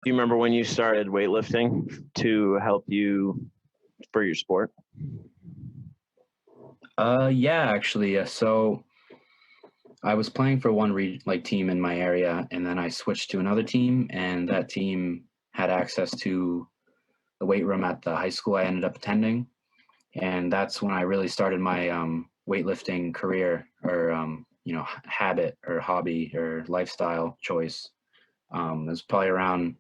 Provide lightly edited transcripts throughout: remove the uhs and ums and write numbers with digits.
Do you remember when you started weightlifting to help you for your sport? Yeah, actually. So I was playing for one team in my area, and then I switched to another team, and that team had access to the weight room at the high school I ended up attending, and that's when I really started my weightlifting career, or habit or hobby or lifestyle choice. It was probably around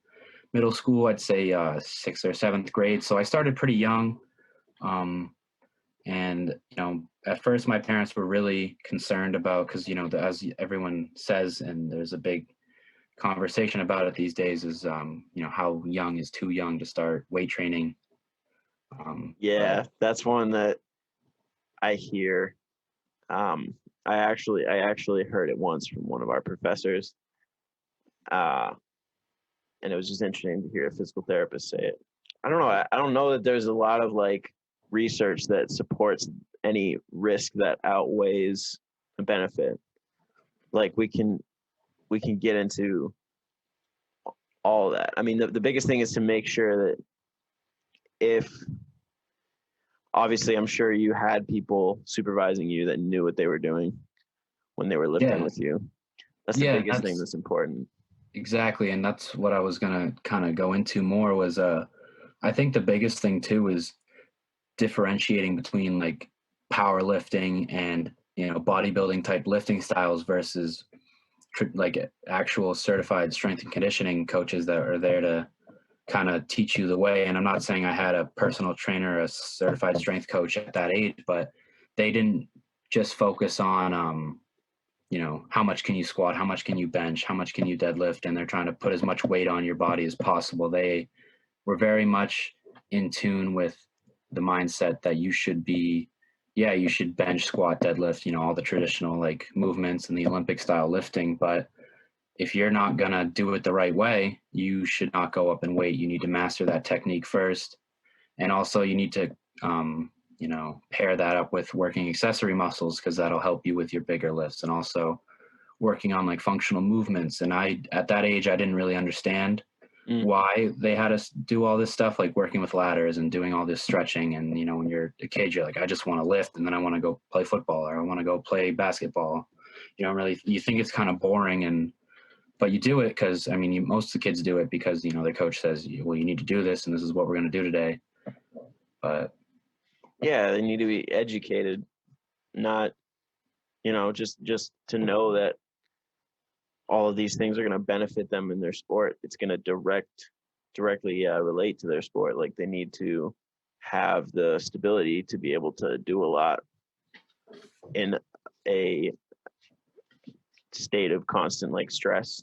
middle school, I'd say sixth or seventh grade. So I started pretty young. Um, And, at first my parents were really concerned about, because, as everyone says, and there's a big conversation about it these days, is, how young is too young to start weight training. But Yeah, that's one that I hear. Um, I actually heard it once from one of our professors, uh, and it was just interesting to hear a physical therapist say it. I don't know. I don't know that there's a lot of like research that supports any risk that outweighs the benefit. Like we can get into all that. I mean, the biggest thing is to make sure that if obviously I'm sure you had people supervising you that knew what they were doing when they were lifting yeah, with you. That's the yeah, biggest thing that's that's important. exactly. And that's what I was going to kind of go into more was, I think the biggest thing too is differentiating between like powerlifting and, bodybuilding type lifting styles versus like actual certified strength and conditioning coaches that are there to kind of teach you the way. And I'm not saying I had a personal trainer, a certified strength coach at that age, but they didn't just focus on, how much can you squat, how much can you bench, how much can you deadlift, and they're trying to put as much weight on your body as possible. They were very much in tune with the mindset that you should be, yeah, you should bench, squat, deadlift, all the traditional like movements and the Olympic style lifting, but if you're not going to do it the right way, you should not go up in weight. You need to master that technique first. And also, you need to, pair that up with working accessory muscles because that'll help you with your bigger lifts and also working on like functional movements. And at that age, I didn't really understand Mm. why they had us do all this stuff, like working with ladders and doing all this stretching. And, when you're a kid, you're like, I just want to lift and then I want to go play football or I want to go play basketball. You think it's kind of boring, but you do it because, I mean, most of the kids do it because, their coach says, well, you need to do this and this is what we're going to do today. But Yeah, they need to be educated, not just to know that all of these things are going to benefit them in their sport. It's going to directly relate to their sport. Like they need to have the stability to be able to do a lot in a state of constant like stress.